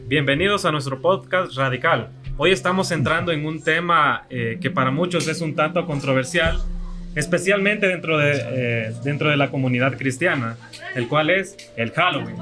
Bienvenidos a nuestro podcast Radical. Hoy estamos entrando en un tema que para muchos es un tanto controversial, especialmente dentro de la comunidad cristiana, el cual es el Halloween.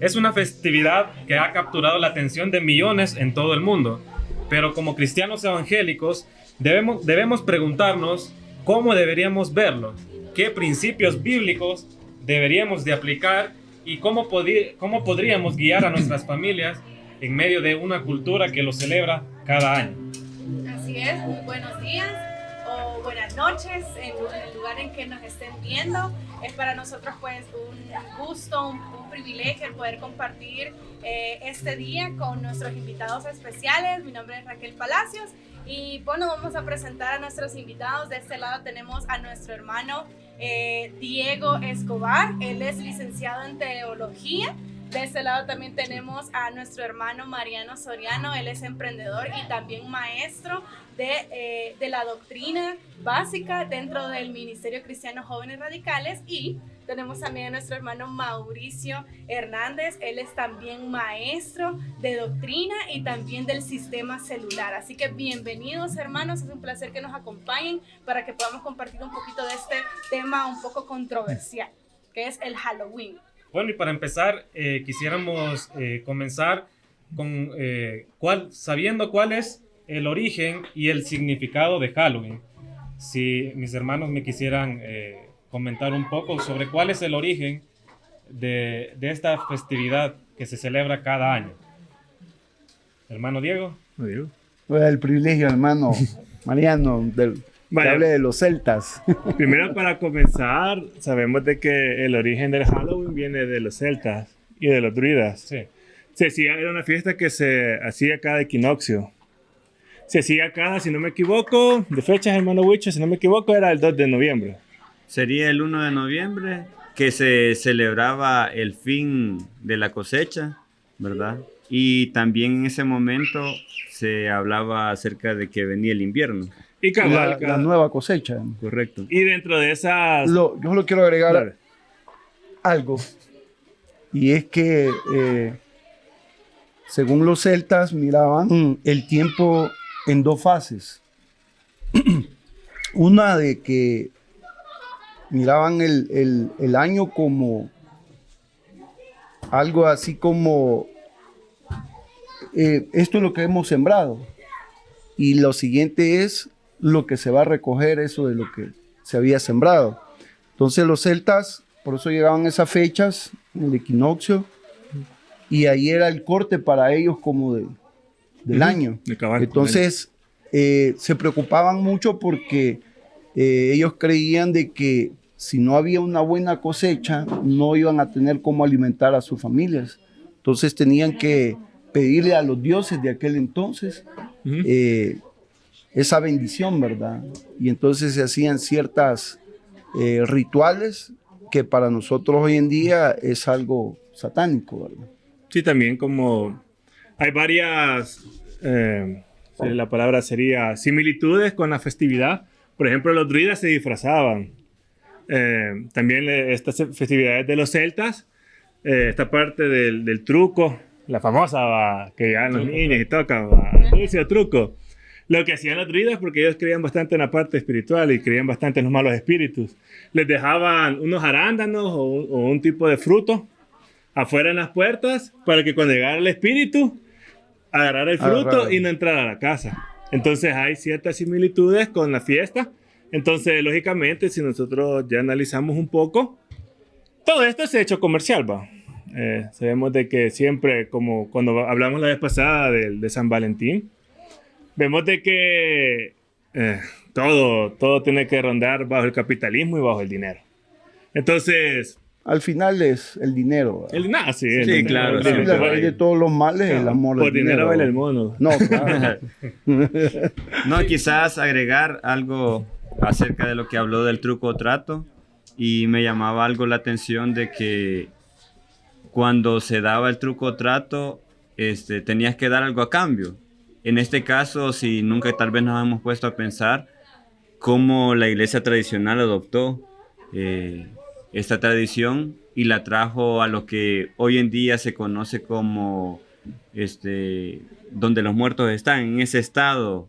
Es una festividad que ha capturado la atención de millones en todo el mundo, pero como cristianos evangélicos debemos preguntarnos cómo deberíamos verlo, qué principios bíblicos deberíamos de aplicar y cómo podríamos guiar a nuestras familias en medio de una cultura que lo celebra cada año. Así es, muy buenos días o buenas noches en el lugar en que nos estén viendo. Es para nosotros pues un gusto, un privilegio el poder compartir este día con nuestros invitados especiales. Mi nombre es Raquel Palacios y bueno, vamos a presentar a nuestros invitados. De este lado tenemos a nuestro hermano Diego Escobar. Él es licenciado en teología. De este lado también tenemos a nuestro hermano Mariano Soriano. Él es emprendedor y también maestro de la doctrina básica dentro del Ministerio Cristiano Jóvenes Radicales. Y tenemos también a nuestro hermano Mauricio Hernández. Él es también maestro de doctrina y también del sistema celular. Así que bienvenidos, hermanos. Es un placer que nos acompañen para que podamos compartir un poquito de este tema un poco controversial, que es el Halloween. Bueno, y para empezar, quisiéramos comenzar con sabiendo cuál es el origen y el significado de Halloween. Si mis hermanos me quisieran comentar un poco sobre cuál es el origen de esta festividad que se celebra cada año. Hermano Diego. El privilegio, hermano Mariano, que hable de los celtas. Primero, para comenzar, sabemos de que el origen del Halloween viene de los celtas y de los druidas. Sí. Era una fiesta que se hacía cada equinoccio. Se hacía cada, si no me equivoco, de fechas, hermano Huicho, si no me equivoco, era el 2 de noviembre. Sería el 1 de noviembre que se celebraba el fin de la cosecha, ¿verdad? Y también en ese momento se hablaba acerca de que venía el invierno. Y la nueva cosecha. Correcto. Y dentro de esas... Yo solo quiero agregar algo. Y es que, según los celtas, miraban el tiempo en dos fases. Una de que miraban el año como algo así como esto es lo que hemos sembrado. Y lo siguiente es lo que se va a recoger, eso de lo que se había sembrado. Entonces los celtas, por eso llegaban esas fechas, el equinoccio, y ahí era el corte para ellos como del año. Entonces se preocupaban mucho porque ellos creían de que si no había una buena cosecha, no iban a tener cómo alimentar a sus familias. Entonces tenían que pedirle a los dioses de aquel entonces esa bendición, ¿verdad? Y entonces se hacían ciertas rituales que para nosotros hoy en día es algo satánico, ¿verdad? Sí, también como hay varias, la palabra sería similitudes con la festividad. Por ejemplo, los druidas se disfrazaban. También estas festividades de los celtas, esta parte del truco, la famosa que llegan los niños y tocan, dulce truco. Lo que hacían los druidas, porque ellos creían bastante en la parte espiritual y creían bastante en los malos espíritus, les dejaban unos arándanos o un tipo de fruto afuera en las puertas para que cuando llegara el espíritu agarrara el fruto y no entrara a la casa. Entonces hay ciertas similitudes con la fiesta. Entonces, lógicamente, si nosotros ya analizamos un poco, todo esto es hecho comercial, ¿va? Sabemos de que siempre, como cuando hablamos la vez pasada de San Valentín, vemos de que todo tiene que rondar bajo el capitalismo y bajo el dinero. Entonces... Al final es el dinero. Sí, claro. La raíz de todos los males es el amor del dinero. Por dinero baila el mono. No, claro. No, quizás agregar algo acerca de lo que habló del truco o trato, y me llamaba algo la atención de que cuando se daba el truco o trato, tenías que dar algo a cambio. En este caso, si nunca tal vez nos hemos puesto a pensar cómo la iglesia tradicional adoptó esta tradición y la trajo a lo que hoy en día se conoce como donde los muertos están, en ese estado.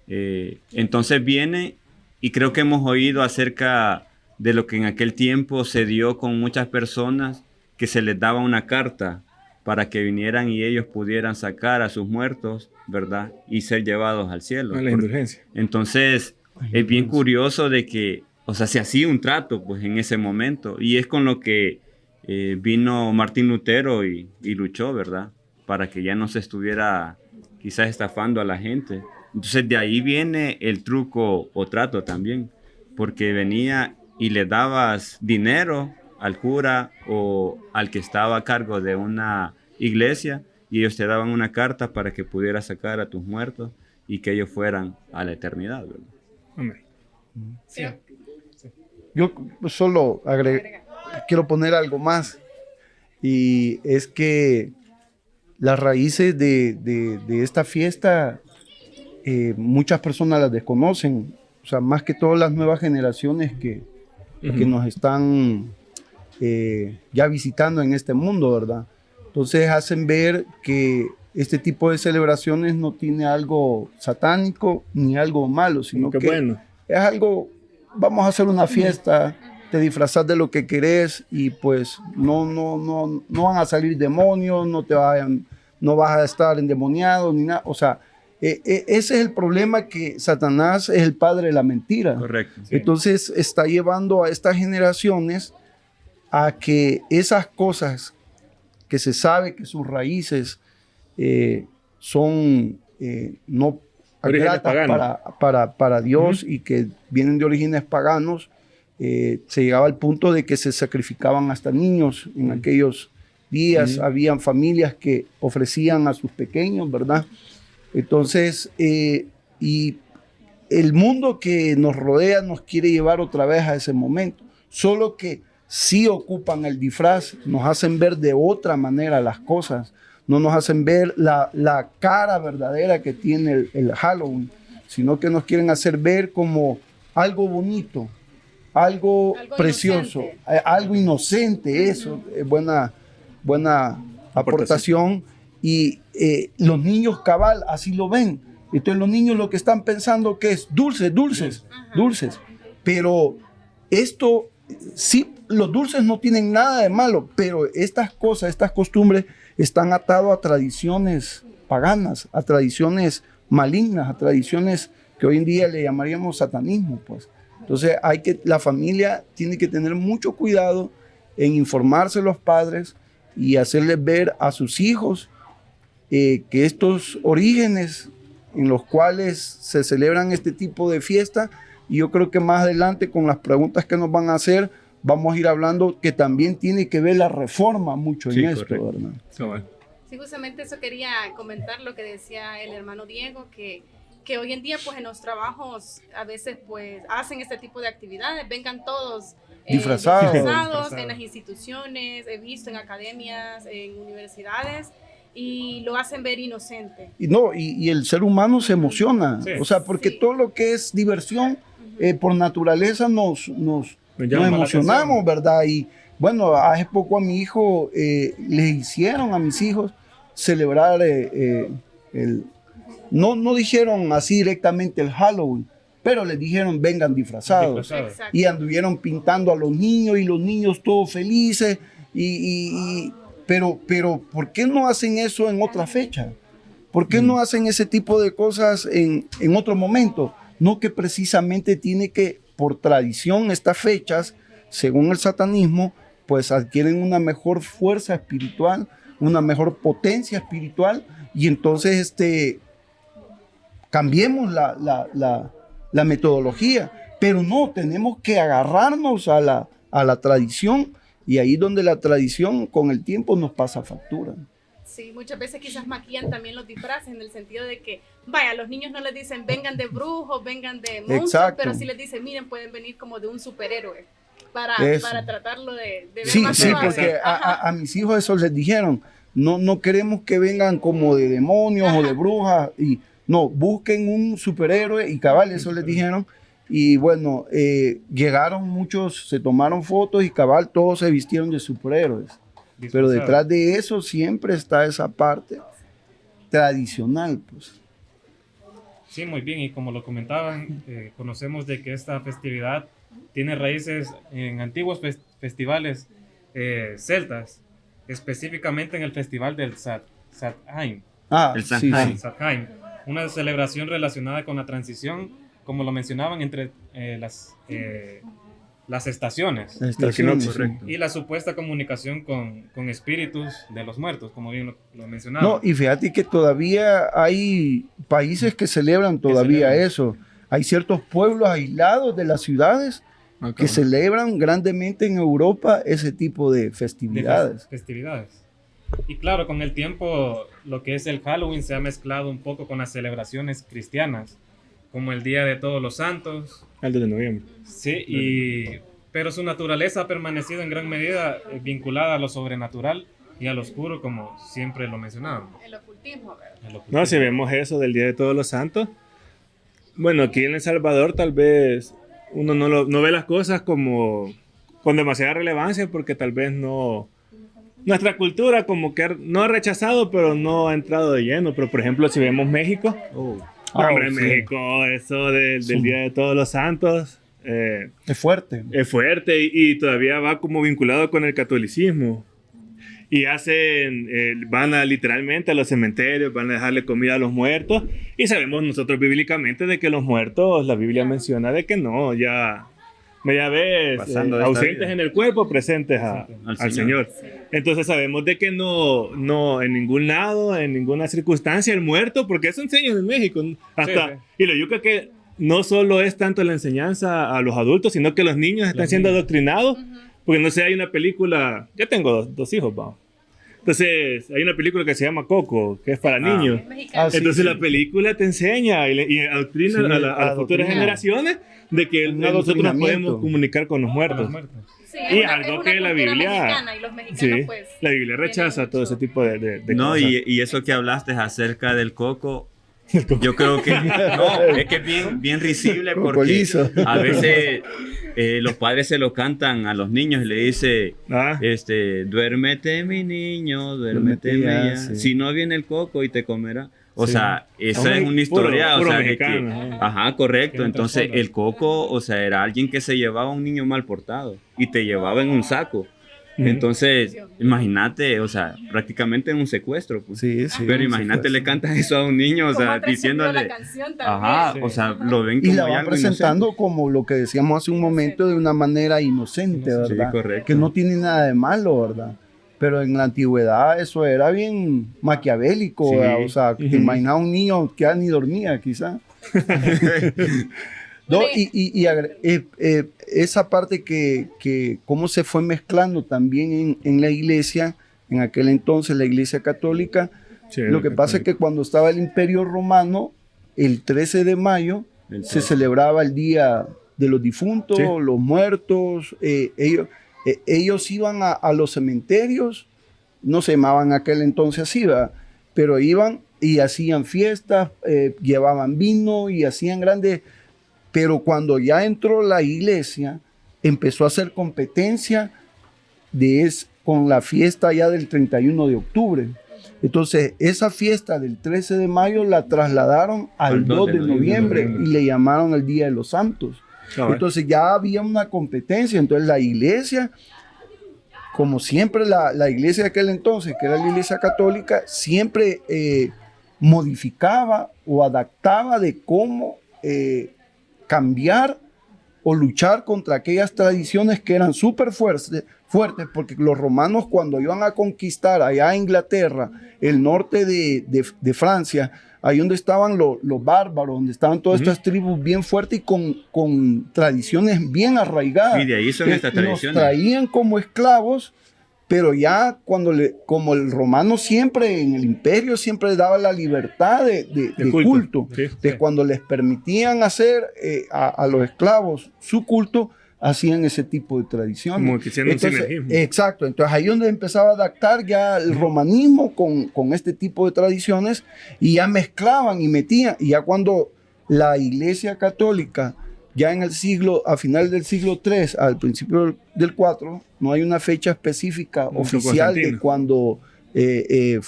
Entonces viene, y creo que hemos oído acerca de lo que en aquel tiempo se dio con muchas personas, que se les daba una carta para que vinieran y ellos pudieran sacar a sus muertos, ¿verdad? Y ser llevados al cielo. A la indulgencia. Entonces, es bien curioso de que, o sea, se hacía un trato, pues, en ese momento. Y es con lo que vino Martín Lutero y luchó, ¿verdad? Para que ya no se estuviera quizás estafando a la gente. Entonces, de ahí viene el truco o trato también. Porque venía y le dabas dinero al cura o al que estaba a cargo de una iglesia, y ellos te daban una carta para que pudieras sacar a tus muertos y que ellos fueran a la eternidad, ¿verdad? Amén. Sí. Yo solo quiero poner algo más, y es que las raíces de esta fiesta muchas personas las desconocen, o sea, más que todas las nuevas generaciones que nos están ya visitando en este mundo, ¿verdad? Entonces hacen ver que este tipo de celebraciones no tiene algo satánico ni algo malo, sino que bueno. es algo, vamos a hacer una fiesta, te disfrazas de lo que querés y pues no van a salir demonios, no vas a estar endemoniado ni nada, o sea, ese es el problema, que Satanás es el padre de la mentira. Correcto. Sí. Entonces está llevando a estas generaciones a que esas cosas que se sabe que sus raíces son no Orígenes gratas paganos. para Dios y que vienen de orígenes paganos, se llegaba al punto de que se sacrificaban hasta niños en aquellos días. Habían familias que ofrecían a sus pequeños, ¿verdad? Entonces, y el mundo que nos rodea nos quiere llevar otra vez a ese momento, solo que sí ocupan el disfraz, nos hacen ver de otra manera las cosas, no nos hacen ver la cara verdadera que tiene el Halloween, sino que nos quieren hacer ver como algo bonito, algo precioso, inocente. algo inocente, eso es buena aportación. Y los niños cabal así lo ven. Entonces los niños lo que están pensando que es dulces. Pero esto, sí, los dulces no tienen nada de malo, pero estas cosas, estas costumbres están atadas a tradiciones paganas, a tradiciones malignas, a tradiciones que hoy en día le llamaríamos satanismo, pues. Entonces la familia tiene que tener mucho cuidado en informarse los padres y hacerles ver a sus hijos que estos orígenes en los cuales se celebran este tipo de fiesta, y yo creo que más adelante con las preguntas que nos van a hacer vamos a ir hablando que también tiene que ver la reforma mucho en esto, correcto. ¿verdad? So, bueno. Sí, justamente eso quería comentar, lo que decía el hermano Diego, que hoy en día pues en los trabajos a veces pues hacen este tipo de actividades, vengan todos disfrazados en las instituciones, he visto en academias, en universidades, y lo hacen ver inocente. Y el ser humano se emociona, Sí. o sea, porque Sí. todo lo que es diversión, por naturaleza nos llama nos la emocionamos, atención. ¿verdad? Y bueno, hace poco a mi hijo, les hicieron a mis hijos celebrar no dijeron así directamente el Halloween, pero les dijeron vengan disfrazados. Exacto. Y anduvieron pintando a los niños y los niños todos felices. Pero, ¿por qué no hacen eso en otra fecha? ¿Por qué no hacen ese tipo de cosas en otro momento? No, que precisamente tiene que, por tradición, estas fechas, según el satanismo, pues adquieren una mejor fuerza espiritual, una mejor potencia espiritual, y entonces cambiemos la metodología. Pero no, tenemos que agarrarnos a la tradición, y ahí donde la tradición con el tiempo nos pasa factura. Sí, muchas veces quizás maquillan también los disfraces en el sentido de que, vaya, los niños no les dicen vengan de brujos, vengan de monstruos, Exacto. pero sí les dicen, miren, pueden venir como de un superhéroe para tratarlo de ver Sí, más sí, suave. porque a mis hijos eso les dijeron, no queremos que vengan como de demonios o de brujas, y no, busquen un superhéroe, y cabal, eso les dijeron. Y bueno, llegaron muchos, se tomaron fotos y cabal, todos se vistieron de superhéroes. Pero disfrazado. detrás de eso siempre está esa parte tradicional, pues. Sí, muy bien, y como lo comentaban, conocemos de que esta festividad tiene raíces en antiguos festivales celtas, específicamente en el festival del Samhain. Ah, El sí, Samhain. sí. Samhain, una celebración relacionada con la transición, como lo mencionaban, entre las estaciones Las estaciones, correcto. y la supuesta comunicación con espíritus de los muertos, como bien lo mencionaba. No, y fíjate que todavía hay países que celebran todavía celebran. eso. Hay ciertos pueblos aislados de las ciudades que celebran grandemente en Europa ese tipo de de festividades. festividades. Y claro, con el tiempo, lo que es el Halloween se ha mezclado un poco con las celebraciones cristianas, como el Día de Todos los Santos. El 2 de noviembre. Sí, pero su naturaleza ha permanecido en gran medida vinculada a lo sobrenatural y a lo oscuro, como siempre lo mencionábamos. El ocultismo, ¿verdad? El ocultismo. No, si vemos eso del Día de Todos los Santos, bueno, aquí en El Salvador tal vez uno no ve las cosas como con demasiada relevancia porque tal vez no... Nuestra cultura como que no ha rechazado, pero no ha entrado de lleno. Pero por ejemplo, si vemos México, hombre, en sí. México, eso del Día de Todos los Santos Es fuerte. es fuerte y todavía va como vinculado con el catolicismo. Y van literalmente a los cementerios, van a dejarle comida a los muertos. Y sabemos nosotros bíblicamente de que los muertos, la Biblia menciona de que no, ya ves, Pasando de esta ausentes vida. en el cuerpo, presentes al Señor. Entonces sabemos de que no en ningún lado, en ninguna circunstancia, el muerto, porque eso enseñan en México. Hasta, Sí. Y lo yuca que no solo es tanto la enseñanza a los adultos, sino que los niños están siendo adoctrinados. Porque no sé, hay una película, yo tengo dos hijos, va. Entonces, hay una película que se llama Coco, que es para niños. Es mexicano. Ah, sí, Entonces sí. la película te enseña y adoctrina Sí, a las futuras adoctrina. generaciones de que Un nosotros nos adoctrinamiento. podemos comunicar con los Con muertos. los muertos. Sí, Y es algo una que la cultura Biblia... mexicana, y los mexicanos, Sí, pues, la Biblia rechaza tienen todo ese mucho- tipo de No, cosas. y eso que hablaste acerca del coco, yo creo que no, es que es bien risible Coco porque liso. a veces los padres se lo cantan a los niños y le dice, Ah. duérmete mi niño, duérmete Duérmete ya, ya, sí. si no viene el coco y te comerá. O Sí. sea, esa Hombre, es una historia, puro o sea, de mexicano, que, ¿no? ajá, correcto. Tiene un Entonces, trasfondo. el coco, o sea, era alguien que se llevaba a un niño mal portado y te llevaba en un saco. Ujú. Entonces, imagínate, o sea, prácticamente en un secuestro, pues. Sí, sí. Pero imagínate, le cantas eso a un niño, o Cómo sea, trascendió diciéndole, la canción también. ajá, Sí. o sea, lo ven Y como la ya van algo presentando como lo que decíamos hace un momento de una manera inocente, Sí, ¿verdad? correcto. Que no tiene nada de malo, ¿verdad? Pero en la antigüedad eso era bien maquiavélico, Sí. ¿verdad? O sea, te Ujú. imaginaba un niño que ya ni dormía, quizá. No, esa parte que cómo se fue mezclando también en la iglesia, en aquel entonces la iglesia católica, Sí, lo que pasa es que cuando estaba el Imperio Romano, el 13 de mayo El se celebraba el Día de los Difuntos, Sí. los muertos. Ellos iban a los cementerios, no se llamaban aquel entonces así, ¿verdad? Pero iban y hacían fiestas, llevaban vino y hacían grandes. Pero cuando ya entró la iglesia, empezó a hacer competencia con la fiesta ya del 31 de octubre. Entonces, esa fiesta del 13 de mayo la trasladaron al 2 de noviembre y le llamaron el Día de los Santos. Cabal. Entonces ya había una competencia. Entonces la iglesia, como siempre la iglesia de aquel entonces, que era la iglesia católica, siempre modificaba o adaptaba de cómo cambiar o luchar contra aquellas tradiciones que eran súper fuertes, porque los romanos cuando iban a conquistar allá a Inglaterra, el norte de Francia, ahí donde estaban los bárbaros, donde estaban todas estas tribus bien fuertes y con tradiciones bien arraigadas. Y de ahí son estas Los tradiciones. traían como esclavos, pero ya como el romano siempre, en el imperio, siempre daba la libertad de culto. Sí. De cuando les permitían hacer a los esclavos su culto, hacían ese tipo de tradiciones. Como que hicieron un Entonces, sinergismo. exacto, entonces ahí donde empezaba a adaptar ya el romanismo con este tipo de tradiciones y ya mezclaban y metían, y ya cuando la iglesia católica ya en el siglo, a final del siglo III, al principio del IV, no hay una fecha específica oficial de cuando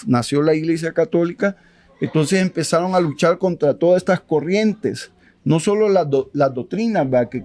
nació la Iglesia Católica. Entonces empezaron a luchar contra todas estas corrientes, no solo las doctrinas, ¿verdad?, que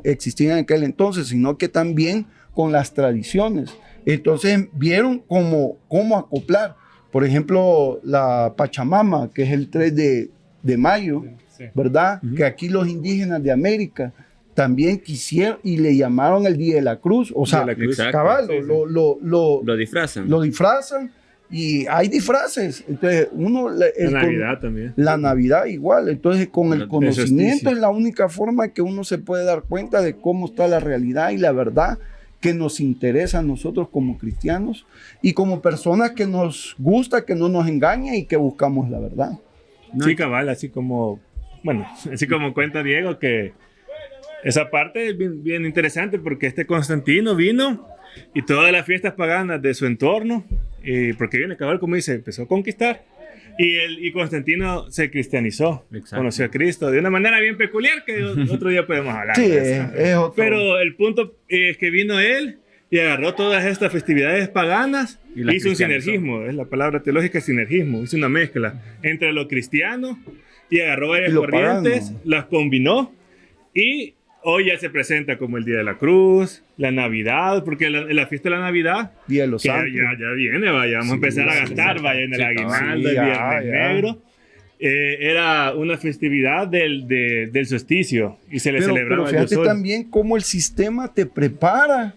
existían en aquel entonces, sino que también con las tradiciones. Entonces vieron cómo acoplar. Por ejemplo, la Pachamama, que es el 3 de mayo, sí, ¿verdad? Que aquí los indígenas de América también quisieron y le llamaron el Día de la Cruz. O sea, cabal, sí, lo disfrazan. Lo disfrazan. Y hay disfraces. Entonces, la Navidad también. La Navidad igual. Entonces, con el conocimiento es la única forma que uno se puede dar cuenta de cómo está la realidad y la verdad que nos interesa a nosotros como cristianos y como personas que nos gusta, que no nos engañe y que buscamos la verdad. Sí, cabal, así como cuenta Diego, que esa parte es bien interesante porque este Constantino vino y todas las fiestas paganas de su entorno, porque viene cabal, como dice, empezó a conquistar y Constantino se cristianizó. Exacto. Conoció a Cristo de una manera bien peculiar que otro día podemos hablar. Sí, es otro. Pero el punto es que vino él y agarró todas estas festividades paganas y hizo un sinergismo, es la palabra teológica, sinergismo, hizo una mezcla entre lo cristiano y agarró varias corrientes, pagano, las combinó y hoy ya se presenta como el Día de la Cruz, la Navidad, porque la fiesta de la Navidad, Día de los Santos, ya viene, vamos a empezar a gastar, en el aguinaldo, el Viernes Negro. Era una festividad del solsticio y se le celebraba. Pero fíjate también cómo el sistema te prepara.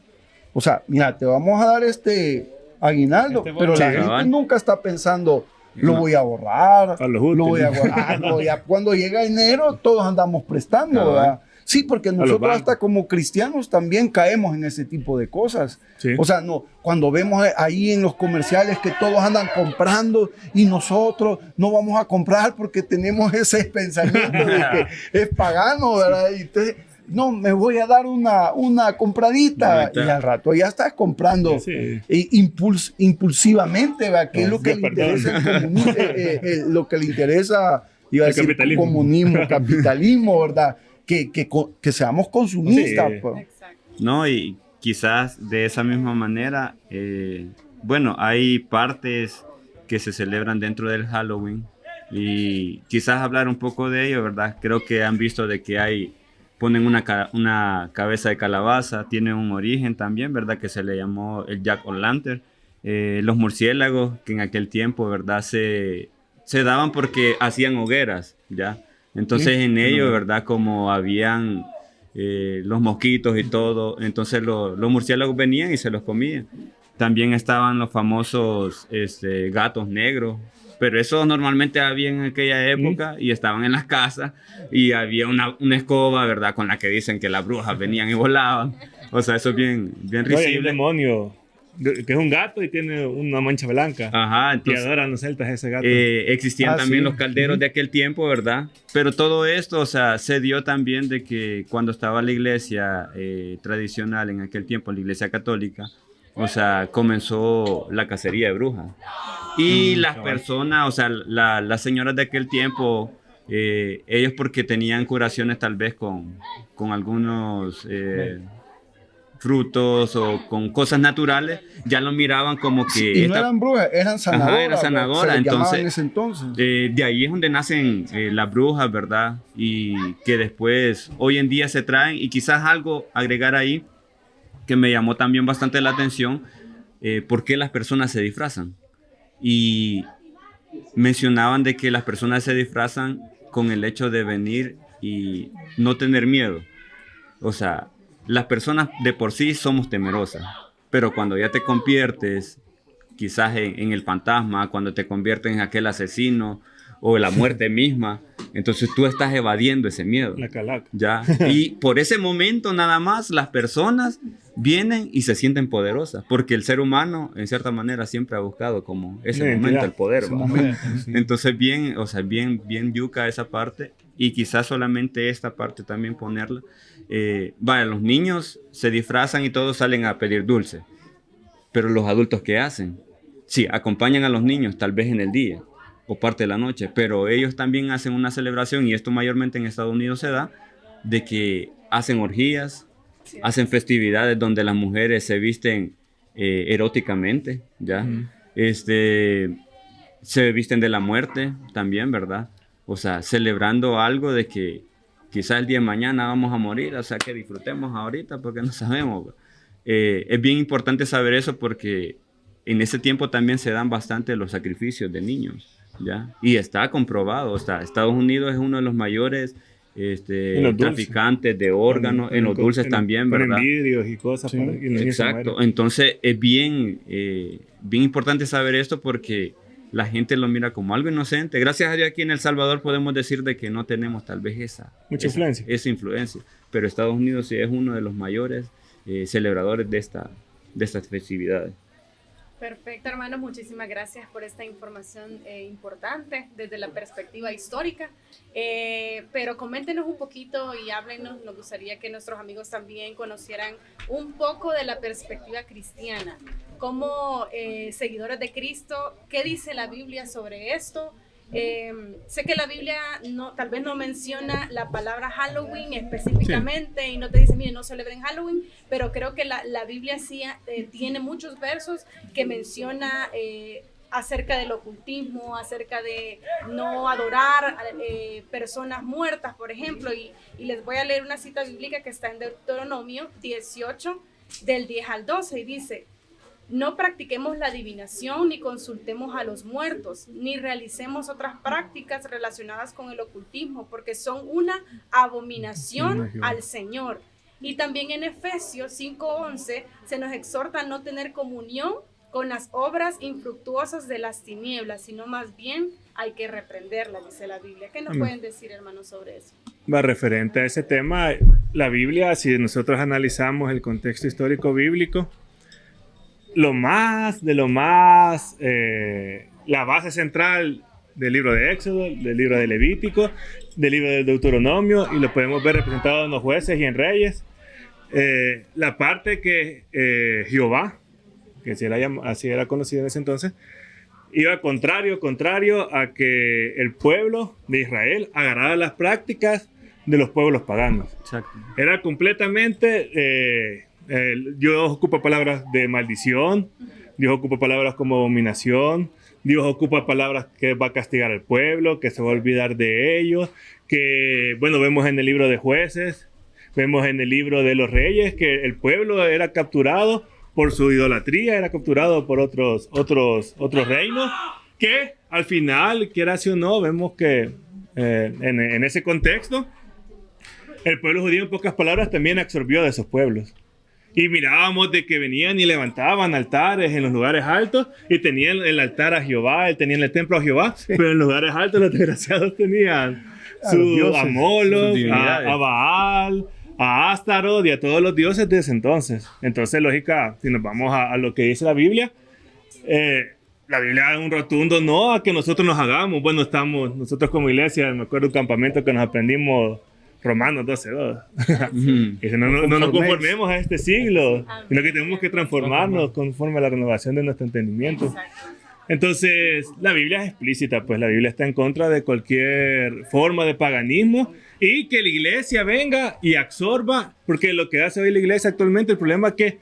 O sea, mira, te vamos a dar este aguinaldo, pero la gente nunca está pensando, lo voy a ahorrar, lo voy a guardar. Cuando llega enero, todos andamos prestando, ¿verdad? Sí, porque nosotros hasta como cristianos también caemos en ese tipo de cosas. Sí. O sea, no, cuando vemos ahí en los comerciales que todos andan comprando y nosotros no vamos a comprar porque tenemos ese pensamiento de que es pagano, ¿verdad? Y entonces, no, me voy a dar una compradita y al rato ya estás comprando impulsivamente, ¿verdad? Que es lo que le interesa lo que le interesa, iba a decir, capitalismo. Comunismo, capitalismo, ¿verdad? Que seamos consumistas. Sí. Pues. No, y quizás de esa misma manera, bueno, hay partes que se celebran dentro del Halloween y quizás hablar un poco de ello, ¿verdad? Creo que han visto de que ponen una cabeza de calabaza, tiene un origen también, ¿verdad? Que se le llamó el Jack-o'-lantern. Los murciélagos que en aquel tiempo, ¿verdad? Se daban porque hacían hogueras, ¿ya? Entonces en ello, ¿verdad? Como habían los mosquitos y todo, entonces los murciélagos venían y se los comían. También estaban los famosos gatos negros, pero esos normalmente había en aquella época y estaban en las casas y había una escoba, ¿verdad? Con la que dicen que las brujas venían y volaban. O sea, eso es bien risible. Hay un demonio que es un gato y tiene una mancha blanca. Ajá, entonces, y adoran los celtas ese gato. Existían también los calderos de aquel tiempo, ¿verdad? Pero todo esto, o sea, se dio también de que cuando estaba la iglesia tradicional en aquel tiempo, la iglesia católica, o sea, comenzó la cacería de brujas. Y las personas, o sea, las señoras de aquel tiempo, ellos porque tenían curaciones tal vez con algunos frutos o con cosas naturales, ya lo miraban como que... Y no eran brujas, eran sanadoras. Ajá, era sanadora. Entonces. De ahí es donde nacen las brujas, ¿verdad? Y que después, hoy en día se traen, y quizás algo agregar ahí, que me llamó también bastante la atención, por qué las personas se disfrazan. Y mencionaban de que las personas se disfrazan con el hecho de venir y no tener miedo. O sea, las personas de por sí somos temerosas, pero cuando ya te conviertes quizás en el fantasma, cuando te conviertes en aquel asesino o la muerte misma, entonces tú estás evadiendo ese miedo. La calaca. ¿Ya? Y por ese momento nada más las personas vienen y se sienten poderosas, porque el ser humano en cierta manera siempre ha buscado como ese momento, el poder. Sí. Entonces bien, o sea, bien yuca esa parte, y quizás solamente esta parte también ponerla. Los niños se disfrazan y todos salen a pedir dulce, pero los adultos ¿qué hacen? Sí, acompañan a los niños tal vez en el día o parte de la noche, pero ellos también hacen una celebración, y esto mayormente en Estados Unidos se da, de que hacen orgías, hacen festividades donde las mujeres se visten eróticamente, ¿ya? Se visten de la muerte también, ¿verdad? O sea, celebrando algo de que quizás el día de mañana vamos a morir, o sea, que disfrutemos ahorita porque no sabemos. Es bien importante saber eso porque en ese tiempo también se dan bastante los sacrificios de niños, ¿ya? Y está comprobado, Estados Unidos es uno de los mayores traficantes de órganos, en los dulces también, ¿verdad? En vidrios y cosas. Sí. Exacto, entonces es bien importante saber esto porque la gente lo mira como algo inocente. Gracias a Dios aquí en El Salvador podemos decir de que no tenemos tal vez esa influencia, pero Estados Unidos sí es uno de los mayores celebradores de estas festividades. Perfecto, hermano. Muchísimas gracias por esta información importante desde la perspectiva histórica. Pero coméntenos un poquito y háblenos. Nos gustaría que nuestros amigos también conocieran un poco de la perspectiva cristiana. Como seguidores de Cristo, ¿qué dice la Biblia sobre esto? Sé que la Biblia tal vez no menciona la palabra Halloween específicamente y no te dice, mire, no celebren Halloween, pero creo que la Biblia sí tiene muchos versos que menciona acerca del ocultismo, acerca de no adorar personas muertas, por ejemplo, y les voy a leer una cita bíblica que está en Deuteronomio 18, del 10 al 12, y dice: no practiquemos la adivinación, ni consultemos a los muertos, ni realicemos otras prácticas relacionadas con el ocultismo, porque son una abominación al Señor. Y también en Efesios 5:11 se nos exhorta a no tener comunión con las obras infructuosas de las tinieblas, sino más bien hay que reprenderlas, dice la Biblia. ¿Qué nos pueden decir, hermanos, sobre eso? Va referente a ese tema, la Biblia, si nosotros analizamos el contexto histórico bíblico, la base central del libro de Éxodo, del libro de Levítico, del libro de Deuteronomio, y lo podemos ver representado en los jueces y en reyes. La parte que Jehová, que así era conocido en ese entonces, iba contrario a que el pueblo de Israel agarrara las prácticas de los pueblos paganos. Exacto. Era completamente... Dios ocupa palabras de maldición, Dios ocupa palabras como abominación, Dios ocupa palabras que va a castigar al pueblo, que se va a olvidar de ellos, que, bueno, vemos en el libro de jueces, vemos en el libro de los reyes, que el pueblo era capturado por su idolatría, era capturado por otros reinos, que al final, quieras o no, vemos que en ese contexto, el pueblo judío, en pocas palabras, también absorbió de esos pueblos. Y mirábamos de que venían y levantaban altares en los lugares altos y tenían el altar a Jehová, tenían el templo a Jehová, pero en los lugares altos los desgraciados tenían a Moloch, a Baal, a Astaroth y a todos los dioses de ese entonces. Entonces, lógica, si nos vamos a lo que dice la Biblia es un rotundo no a que nosotros nos hagamos. Bueno, nosotros como iglesia, me acuerdo un campamento que nos aprendimos Romanos 12:2. Dice, no nos conformemos a este siglo, sino que tenemos que transformarnos conforme a la renovación de nuestro entendimiento. Entonces, la Biblia es explícita, pues la Biblia está en contra de cualquier forma de paganismo y que la iglesia venga y absorba, porque lo que hace hoy la iglesia actualmente, el problema es que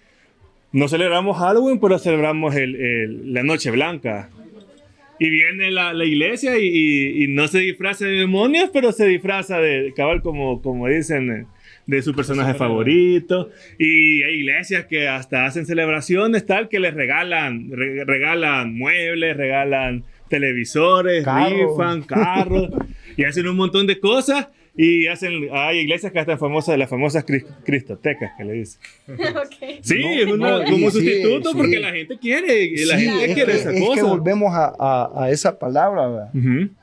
no celebramos Halloween, pero celebramos la Noche Blanca. Y viene la iglesia y no se disfraza de demonios, pero se disfraza de cabal, como dicen, de su personaje favorito. Y hay iglesias que hasta hacen celebraciones tal que les regalan muebles, regalan televisores, rifan carros y hacen un montón de cosas. Y hay iglesias que hasta las famosas cristotecas que le dicen. Okay. Sí, es como sustituto porque la gente quiere, esa cosa. Es que volvemos a esa palabra, ¿verdad?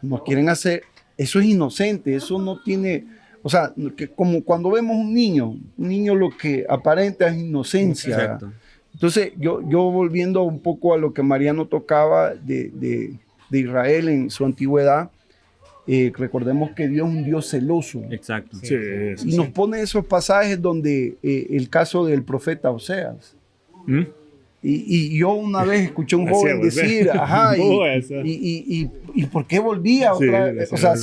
Nos quieren hacer, eso es inocente, eso no tiene, o sea, que como cuando vemos un niño lo que aparenta es inocencia. Exacto. Entonces, yo volviendo un poco a lo que Mariano tocaba de Israel en su antigüedad, recordemos que Dios es un Dios celoso. Exacto. Sí, y nos pone esos pasajes donde el caso del profeta Oseas, Y yo una vez escuché a un Hacía joven volver. decir, ajá, Esa. y ¿por qué volvía Sí, otra vez? O sea,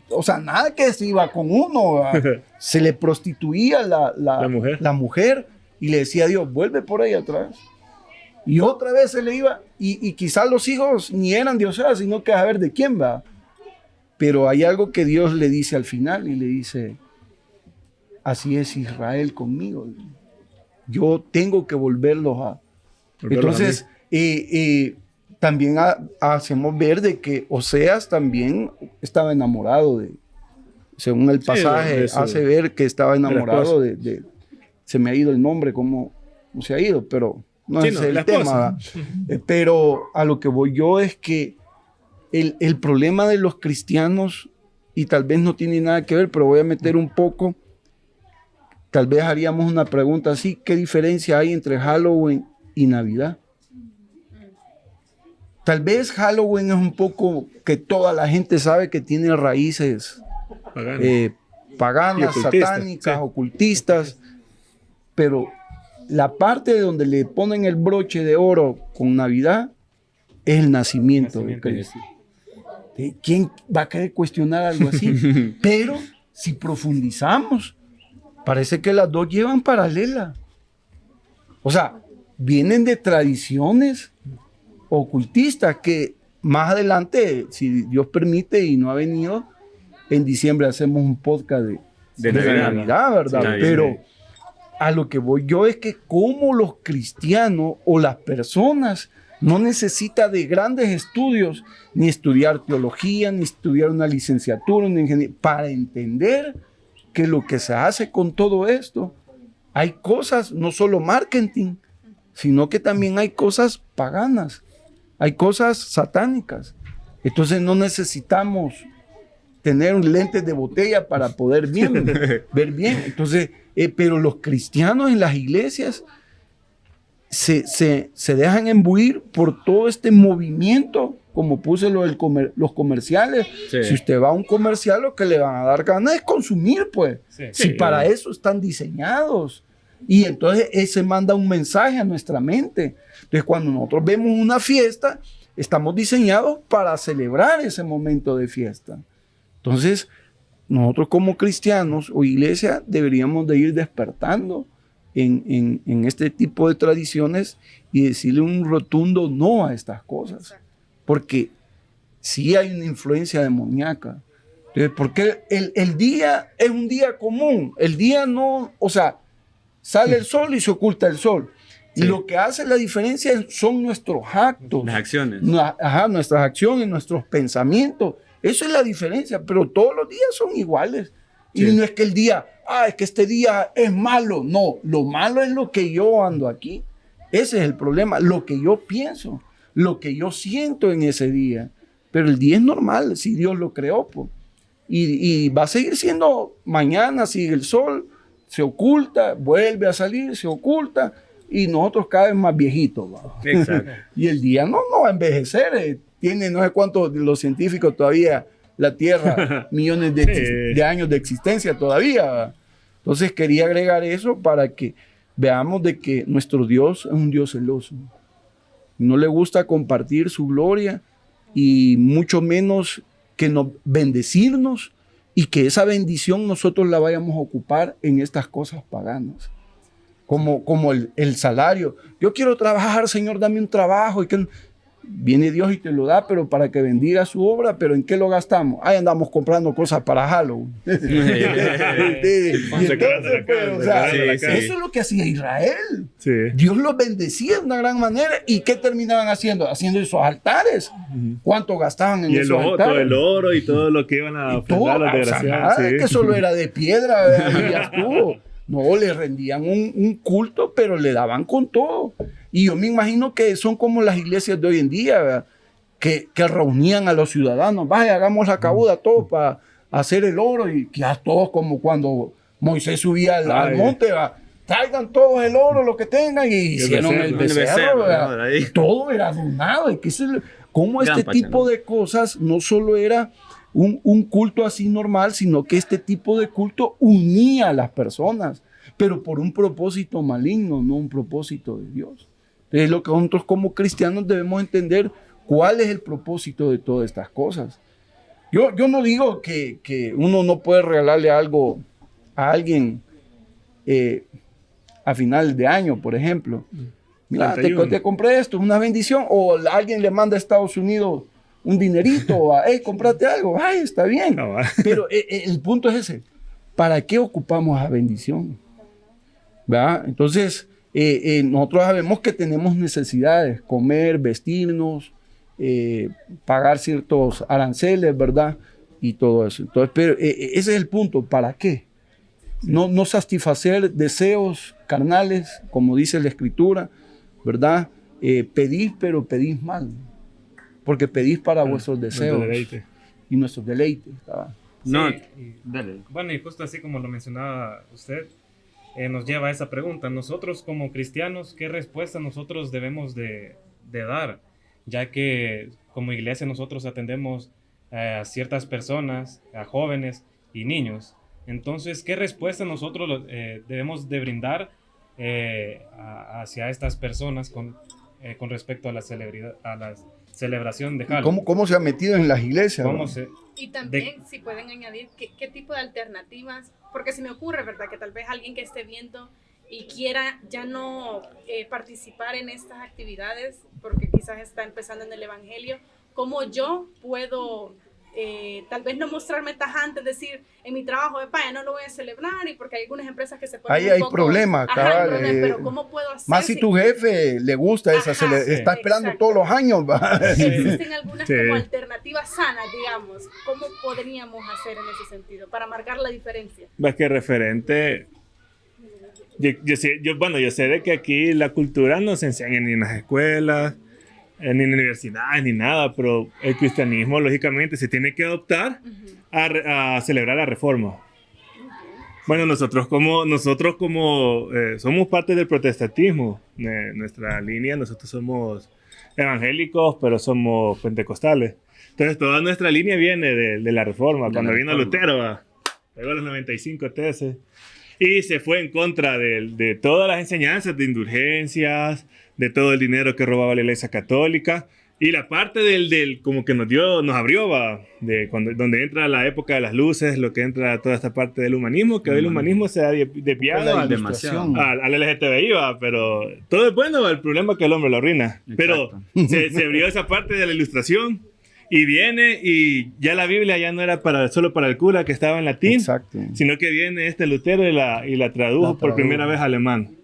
o sea, nada que se iba con uno, ¿verdad? Se le prostituía la mujer y le decía a Dios, vuelve por ahí atrás. Y otra vez se le iba, y quizás los hijos ni eran de Oseas, sino que a ver de quién va. Pero hay algo que Dios le dice al final y le dice, así es Israel conmigo. Yo tengo que volverlos a... Entonces, también hacemos ver de que Oseas también estaba enamorado de, según el pasaje, hace ver que estaba enamorado de se me ha ido el nombre, cómo se ha ido, pero no es el tema. Pero a lo que voy yo es que el problema de los cristianos, y tal vez no tiene nada que ver, pero voy a meter un poco, tal vez haríamos una pregunta así, ¿qué diferencia hay entre Halloween y Navidad? Tal vez Halloween es un poco que toda la gente sabe que tiene raíces paganas, satánicas, ocultistas, pero la parte de donde le ponen el broche de oro con Navidad es el nacimiento de Cristo. ¿Quién va a querer cuestionar algo así? Pero si profundizamos, parece que las dos llevan paralela. O sea, vienen de tradiciones ocultistas que más adelante, si Dios permite y no ha venido, en diciembre hacemos un podcast de Navidad, ¿verdad? Sí, pero a lo que voy yo es que como los cristianos o las personas no necesitan de grandes estudios, ni estudiar teología, ni estudiar una licenciatura, una ingeniería, para entender que lo que se hace con todo esto, hay cosas, no solo marketing, sino que también hay cosas paganas, hay cosas satánicas. Entonces no necesitamos tener un lente de botella para poder ver bien. Entonces, pero los cristianos en las iglesias se dejan imbuir por todo este movimiento, como puse los comerciales. Sí. Si usted va a un comercial, lo que le van a dar ganas es consumir, pues. Si para eso están diseñados. Y entonces ese manda un mensaje a nuestra mente. Entonces cuando nosotros vemos una fiesta, estamos diseñados para celebrar ese momento de fiesta. Entonces nosotros como cristianos o iglesia deberíamos de ir despertando en este tipo de tradiciones y decirle un rotundo no a estas cosas. Porque sí hay una influencia demoníaca. Entonces, porque el día es un día común. El día no, o sea, sale el sol y se oculta el sol. Sí. Y lo que hace la diferencia son nuestros actos. Las acciones. Nuestras acciones, nuestros pensamientos. Eso es la diferencia, pero todos los días son iguales. Sí. Y no es que el día, es que este día es malo. No, lo malo es lo que yo ando aquí. Ese es el problema, lo que yo pienso, lo que yo siento en ese día. Pero el día es normal, si Dios lo creó, pues. Y va a seguir siendo mañana, sigue el sol, se oculta, vuelve a salir, se oculta, y nosotros cada vez más viejitos. Exacto. Y el día no va a envejecer. Tiene no sé cuántos de los científicos todavía, la Tierra, millones de años de existencia todavía. Entonces quería agregar eso para que veamos de que nuestro Dios es un Dios celoso. No le gusta compartir su gloria y mucho menos que nos bendecirnos y que esa bendición nosotros la vayamos a ocupar en estas cosas paganas. Como el salario. Yo quiero trabajar, Señor, dame un trabajo. Y que viene Dios y te lo da, pero para que bendiga su obra. ¿Pero en qué lo gastamos? Ahí andamos comprando cosas para Halloween. Eso es lo que hacía Israel. Sí. Dios los bendecía de una gran manera. ¿Y qué terminaban haciendo? Haciendo esos altares. ¿Cuánto gastaban en esos altares? Todo el oro y todo lo que iban a ofrendar los desgraciados. Es que solo era de piedra. Ya estuvo. No, le rendían un culto, pero le daban con todo. Y yo me imagino que son como las iglesias de hoy en día, ¿verdad? Que reunían a los ciudadanos. Vaya, hagamos la cabuda todos para hacer el oro. Y ya todos como cuando Moisés subía al monte, ¿verdad? Traigan todos el oro, lo que tengan. Y hicieron el becerro, ¿verdad? Y todo era donado. Y cómo este tipo de cosas no solo era un culto así normal, sino que este tipo de culto unía a las personas, pero por un propósito maligno, no un propósito de Dios. Entonces, lo que nosotros como cristianos debemos entender, cuál es el propósito de todas estas cosas. Yo no digo que uno no puede regalarle algo a alguien a final de año, por ejemplo. Mira, te compré esto, una bendición. O alguien le manda a Estados Unidos un dinerito, hey, cómprate algo. Ay, está bien. No, pero el punto es ese. ¿Para qué ocupamos esa bendición? ¿Verdad? Entonces, nosotros sabemos que tenemos necesidades, comer, vestirnos, pagar ciertos aranceles, ¿verdad? Y todo eso. Entonces, pero ese es el punto. ¿Para qué? No satisfacer deseos carnales, como dice la Escritura, ¿verdad? Pedís, pero pedís mal. Porque pedís para vuestros deseos y nuestros deleites. ¿Verdad? No, sí, dale. Bueno, y justo así como lo mencionaba usted, nos lleva a esa pregunta. Nosotros como cristianos, ¿qué respuesta nosotros debemos de dar? Ya que como iglesia nosotros atendemos a ciertas personas, a jóvenes y niños. Entonces, ¿qué respuesta nosotros debemos de brindar hacia estas personas con respecto a la celebración de Halloween? ¿Cómo se ha metido en las iglesias? Y también, si pueden añadir, ¿qué tipo de alternativas? Porque se me ocurre, ¿verdad? Que tal vez alguien que esté viendo y quiera ya no participar en estas actividades, porque quizás está empezando en el Evangelio, ¿cómo yo puedo tal vez no mostrarme tajante, decir, en mi trabajo de paya no lo voy a celebrar, y porque hay algunas empresas que se ponen ahí hay problemas, pero ¿cómo puedo hacer? Más si tu jefe le gusta esa, está esperando todos los años. Existen algunas como alternativas sanas, digamos. ¿Cómo podríamos hacer en ese sentido para marcar la diferencia? Ves que referente... Yo sé de que aquí la cultura no se enseña ni en las escuelas, ni en universidades, ni nada, pero el cristianismo, lógicamente, se tiene que adoptar a celebrar la Reforma. Bueno, nosotros como somos parte del protestantismo, nuestra línea, nosotros somos evangélicos, pero somos pentecostales. Entonces, toda nuestra línea viene de la Reforma. Cuando vino Lutero, pegó los 95 tesis. Y se fue en contra de todas las enseñanzas de indulgencias, de todo el dinero que robaba la Iglesia Católica. Y la parte del como que nos abrió, donde entra la época de las luces, lo que entra toda esta parte del humanismo, que hoy el humanismo se ha desviado al LGTBI, pero todo es bueno, el problema es que el hombre lo arruina. Exacto. Pero se abrió esa parte de la ilustración. Y viene, y ya la Biblia ya no era solo para el cura que estaba en latín, exacto, sino que viene Lutero y la tradujo por primera vez al alemán.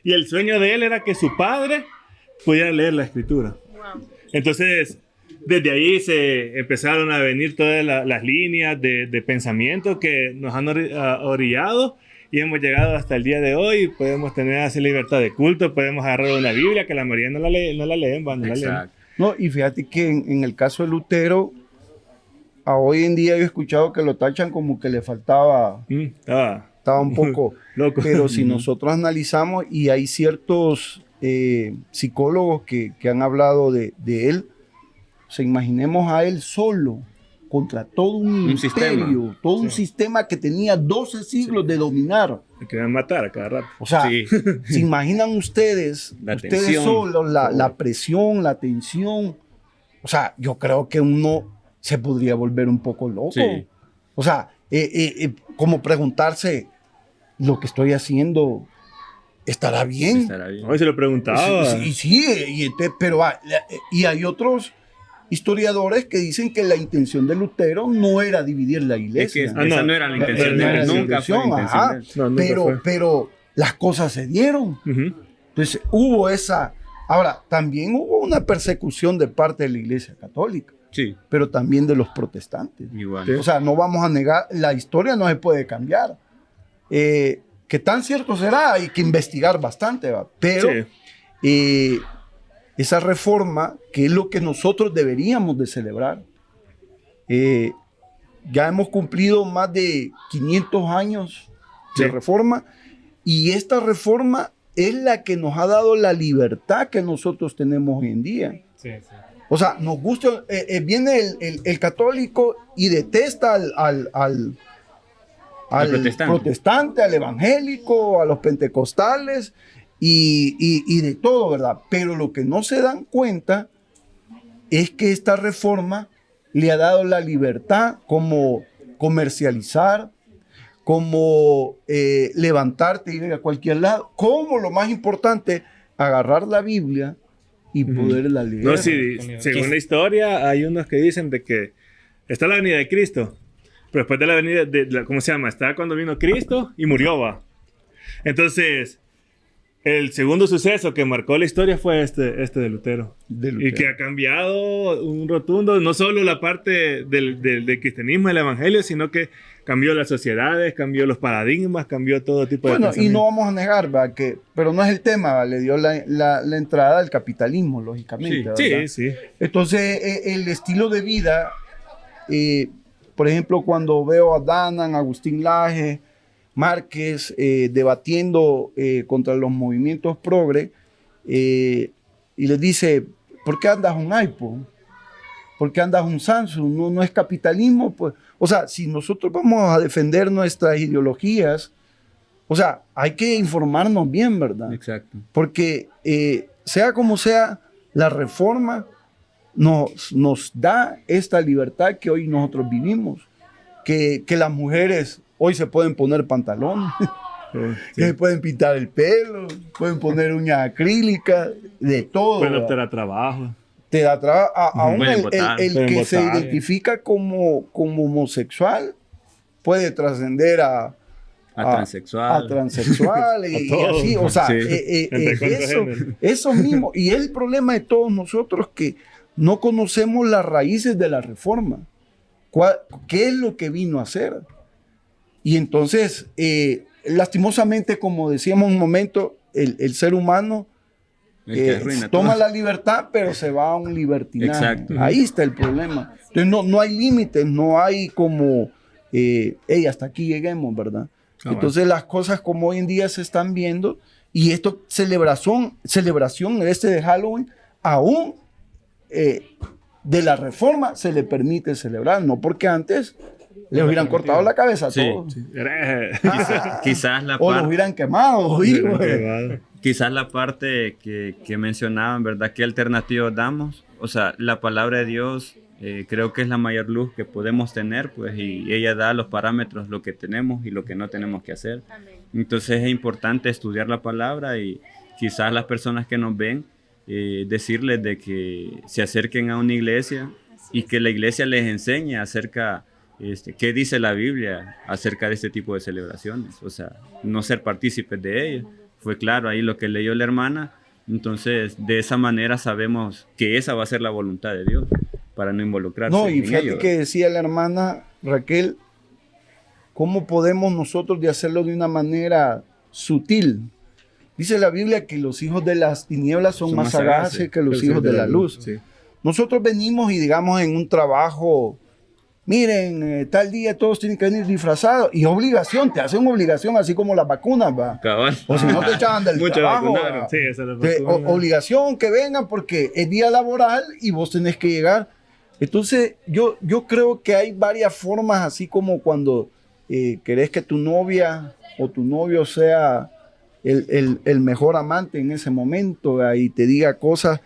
Y el sueño de él era que su padre pudiera leer la escritura. Wow. Entonces, desde ahí se empezaron a venir todas las líneas de pensamiento que nos han orillado, y hemos llegado hasta el día de hoy. Podemos tener así libertad de culto, podemos agarrar una Biblia que la mayoría no la leen. No, y fíjate que en el caso de Lutero, a hoy en día yo he escuchado que lo tachan como que le faltaba, estaba un poco loco. Pero si nosotros analizamos, y hay ciertos psicólogos que han hablado de él, o sea, imaginemos a él solo contra todo un imperio, todo un sistema que tenía 12 siglos de dominar. Me querían matar a cada rato. O sea, ¿se imaginan ustedes solos la presión, la tensión? O sea, yo creo que uno se podría volver un poco loco. Sí. O sea, como preguntarse, ¿lo que estoy haciendo estará bien? Hoy se lo preguntaba. Pero hay otros historiadores que dicen que la intención de Lutero no era dividir la iglesia. Esa no era la intención de él. Nunca fue la intención. Pero las cosas se dieron. Entonces hubo esa... Ahora, también hubo una persecución de parte de la iglesia católica. Sí. Pero también de los protestantes. Igual. Sí. O sea, no vamos a negar, la historia no se puede cambiar. Que tan cierto será, hay que investigar bastante, ¿va? Pero... Sí. Esa reforma, que es lo que nosotros deberíamos de celebrar. Ya hemos cumplido más de 500 años de reforma, y esta reforma es la que nos ha dado la libertad que nosotros tenemos hoy en día. Sí. O sea, nos gusta, viene el católico y detesta al protestante, al evangélico, a los pentecostales, y de todo, ¿verdad? Pero lo que no se dan cuenta es que esta reforma le ha dado la libertad como comercializar, como levantarte y ir a cualquier lado, como lo más importante, agarrar la Biblia y poderla leer. No, sí, según la historia, hay unos que dicen de que está la venida de Cristo, pero después de la venida, ¿cómo se llama? Está cuando vino Cristo y murió, va. Entonces, el segundo suceso que marcó la historia fue este de Lutero. Y que ha cambiado un rotundo, no solo la parte del cristianismo, del evangelio, sino que cambió las sociedades, cambió los paradigmas, cambió todo tipo de Bueno, y pensamiento. no vamos a negar, ¿va? Pero no es el tema, ¿va? Le dio la entrada al capitalismo, lógicamente. Sí, sí. Entonces, el estilo de vida, por ejemplo, cuando veo a Danan, Agustín Laje, Márquez debatiendo contra los movimientos progre, y les dice, ¿por qué andas un iPhone? ¿Por qué andas un Samsung? No es capitalismo, pues. O sea, si nosotros vamos a defender nuestras ideologías, o sea, hay que informarnos bien, ¿verdad? Exacto. Porque sea como sea, la reforma nos da esta libertad que hoy nosotros vivimos, que las mujeres hoy se pueden poner pantalones, que se pueden pintar el pelo, pueden poner uñas acrílicas, de todo. Pueden ¿verdad? optar a trabajo. Te da trabajo. Aún Pueden el votar. Pueden que se votar. identifica como homosexual puede trascender a transexual. a transexual y todo. así, o sea, Sí. Entre cuántos géneros. eso mismo. Y es el problema de todos nosotros que no conocemos las raíces de la reforma. ¿Qué es lo que vino a hacer? Y entonces, lastimosamente, como decíamos un momento, el ser humano toma la libertad, pero se va a un libertinaje. Exacto. Ahí está el problema. Entonces, no hay límites, no hay como, hasta aquí lleguemos, ¿verdad? Entonces, las cosas como hoy en día se están viendo, y esto, celebración de Halloween, aún de la reforma se le permite celebrar, no porque antes le hubieran cortado la cabeza a Sí. todos. Quizás la O los parte... hubieran quemado. Quizás la parte que mencionaban, ¿verdad? ¿Qué alternativas damos? O sea, la palabra de Dios creo que es la mayor luz que podemos tener, pues, y ella da los parámetros, lo que tenemos y lo que no tenemos que hacer. Amén. Entonces es importante estudiar la palabra y quizás las personas que nos ven, decirles de que se acerquen a una iglesia y que la iglesia les enseñe acerca qué dice la Biblia acerca de este tipo de celebraciones. O sea, no ser partícipes de ellas. Fue claro ahí lo que leyó la hermana. Entonces, de esa manera sabemos que esa va a ser la voluntad de Dios para no involucrarse No, y en fíjate ello. que decía la hermana Raquel, ¿cómo podemos nosotros de hacerlo de una manera sutil? Dice la Biblia que los hijos de las tinieblas son más sagaces que los hijos de la luz. Sí. Nosotros venimos y digamos en un trabajo, miren, tal día todos tienen que venir disfrazados, y obligación, te hacen obligación, así como las vacunas, va. Cabal. O si no te echaban del Muchos trabajo. vacunaron. ¿va? Sí, esa es la Obligación que vengan porque es día laboral y vos tenés que llegar. Entonces, yo creo que hay varias formas, así como cuando querés que tu novia o tu novio sea el mejor amante en ese momento, ¿va? Y te diga cosas.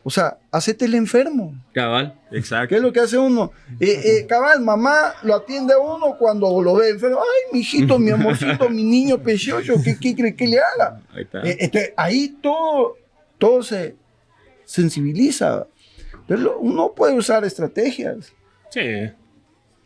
O sea, hacete el enfermo. Cabal, exacto. ¿Qué es lo que hace uno? Cabal, mamá lo atiende a uno cuando lo ve enfermo. Ay, mi hijito, mi amorcito, mi niño precioso, ¿qué cree que le haga? Ahí está. Ahí todo se sensibiliza. Entonces, uno puede usar estrategias. Sí.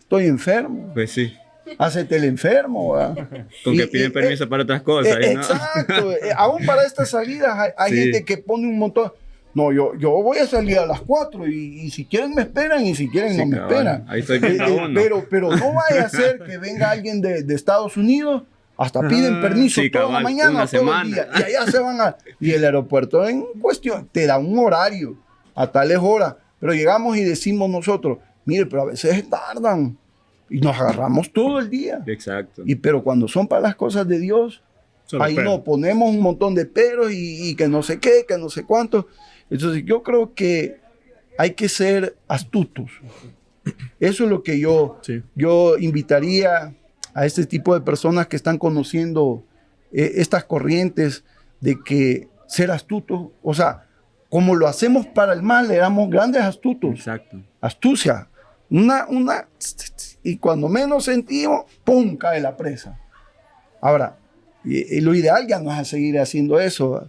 Estoy enfermo. Pues sí. Hacete el enfermo. ¿verdad? Con Y- que piden y- permiso para otras cosas. ¿no? Exacto. Aún para estas salidas hay Sí. gente que pone un montón. No, yo voy a salir a las 4 y si quieren me esperan y si quieren Sí, no me cabal. esperan. Ahí estoy viendo uno. Pero no vaya a ser que venga alguien de Estados Unidos, hasta piden permiso Sí, toda la cabal, mañana, una todo el semana. día, y allá se van y el aeropuerto en cuestión te da un horario a tales horas, pero llegamos y decimos nosotros, mire, pero a veces tardan y nos agarramos todo el día. Exacto. Pero cuando son para las cosas de Dios, Solo ahí pero. no, ponemos un montón de peros y que no sé qué, que no sé cuánto. Entonces yo creo que hay que ser astutos. Eso es lo que yo invitaría a este tipo de personas que están conociendo estas corrientes de que ser astutos, o sea, como lo hacemos para el mal, éramos grandes astutos. Exacto. Astucia. Y cuando menos sentimos, ¡pum!, cae la presa. Ahora, y lo ideal ya no es seguir haciendo eso.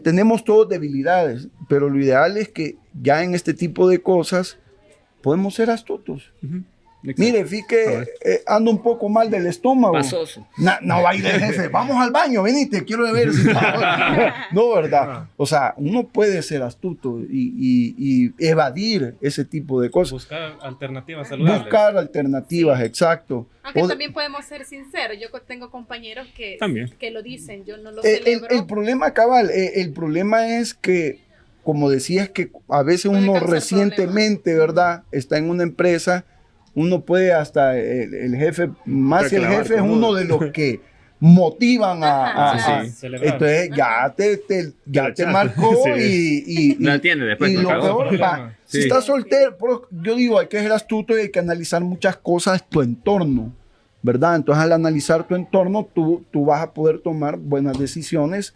Tenemos todos debilidades, pero lo ideal es que ya en este tipo de cosas podemos ser astutos. Mire, fíjate que ando un poco mal del estómago. Pasoso. No va a ir el jefe. Vamos al baño, venite, quiero ver si no, ¿verdad? O sea, uno puede ser astuto y evadir ese tipo de cosas. Buscar alternativas saludables. Buscar alternativas, exacto. Aunque también podemos ser sinceros. Yo tengo compañeros que lo dicen, yo no lo celebro. El problema, cabal, el problema es que, como decías, que a veces uno recientemente, ¿verdad?, está en una empresa. Uno puede hasta el jefe, más si el jefe es uno de los que motivan a celebrar. Entonces ya te marcó y no entiende después. Y lo peor, si estás soltero, yo digo, hay que ser astuto y hay que analizar muchas cosas, tu entorno, ¿verdad? Entonces al analizar tu entorno, tú vas a poder tomar buenas decisiones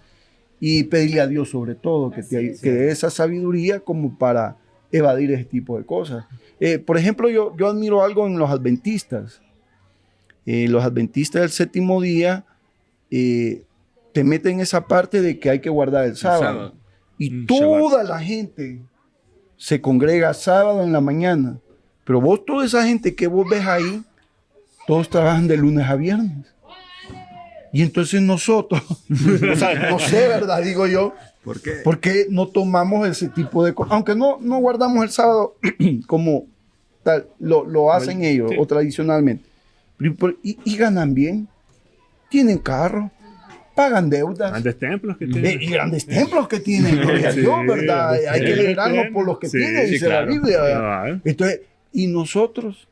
y pedirle a Dios sobre todo que te dé esa sabiduría como para evadir ese tipo de cosas. Por ejemplo, yo admiro algo en los adventistas. Los adventistas del séptimo día te meten esa parte de que hay que guardar el sábado. Y toda la gente se congrega sábado en la mañana. Pero vos, toda esa gente que vos ves ahí, todos trabajan de lunes a viernes. Y entonces nosotros, o sea, no sé, ¿verdad? Digo yo, ¿por qué? Porque no tomamos ese tipo de cosas. Aunque no guardamos el sábado como tal, lo hacen ellos o tradicionalmente. Y ganan bien, tienen carro, pagan deudas. Grandes templos que tienen. Y grandes templos que tienen, gloria a Dios, ¿verdad? Hay que alegrarnos por los que tienen, dice la Biblia. Entonces, y nosotros,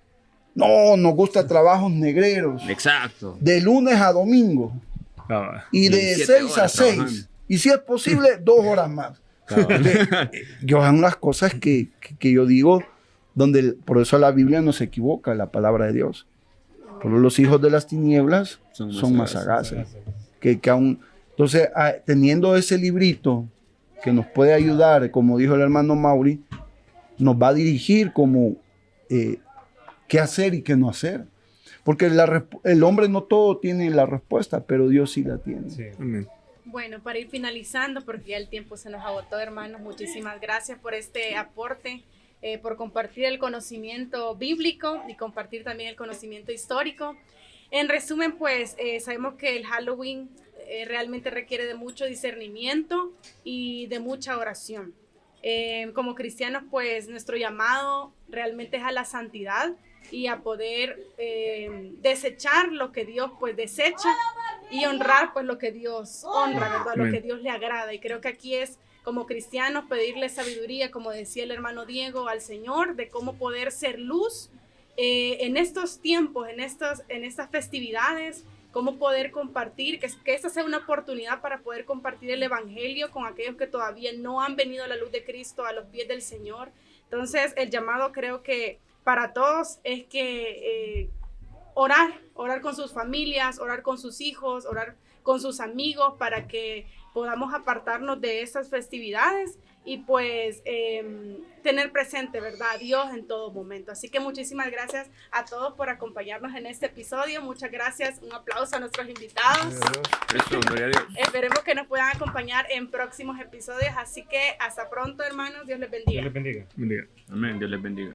no, nos gusta trabajos negreros. Exacto. De lunes a domingo. Y de 6 a 6. Trabajando. Y si es posible, 2 horas más. Yo son las cosas que yo digo, por eso la Biblia no se equivoca, la palabra de Dios. Por los hijos de las tinieblas son más sagaces. Que aún, entonces, teniendo ese librito que nos puede ayudar, como dijo el hermano Mauri, nos va a dirigir como qué hacer y qué no hacer. Porque el hombre no todo tiene la respuesta, pero Dios sí la tiene. Sí. Amén. Bueno, para ir finalizando, porque ya el tiempo se nos agotó, hermanos, muchísimas gracias por este aporte, por compartir el conocimiento bíblico y compartir también el conocimiento histórico. En resumen, pues, sabemos que el Halloween realmente requiere de mucho discernimiento y de mucha oración. Como cristianos, pues, nuestro llamado realmente es a la santidad y a poder desechar lo que Dios pues desecha y honrar pues lo que Dios honra, ¿verdad? Lo que Dios le agrada. Y creo que aquí es como cristianos pedirle sabiduría, como decía el hermano Diego, al Señor, de cómo poder ser luz en estos tiempos, en estas festividades, cómo poder compartir, que esta sea una oportunidad para poder compartir el evangelio con aquellos que todavía no han venido a la luz de Cristo, a los pies del Señor. Entonces el llamado creo que para todos es que orar con sus familias, orar con sus hijos, orar con sus amigos para que podamos apartarnos de estas festividades y pues tener presente, ¿verdad?, a Dios en todo momento. Así que muchísimas gracias a todos por acompañarnos en este episodio. Muchas gracias, un aplauso a nuestros invitados. Esperemos que nos puedan acompañar en próximos episodios. Así que hasta pronto, hermanos. Dios les bendiga. Dios les bendiga. Amén, Dios les bendiga.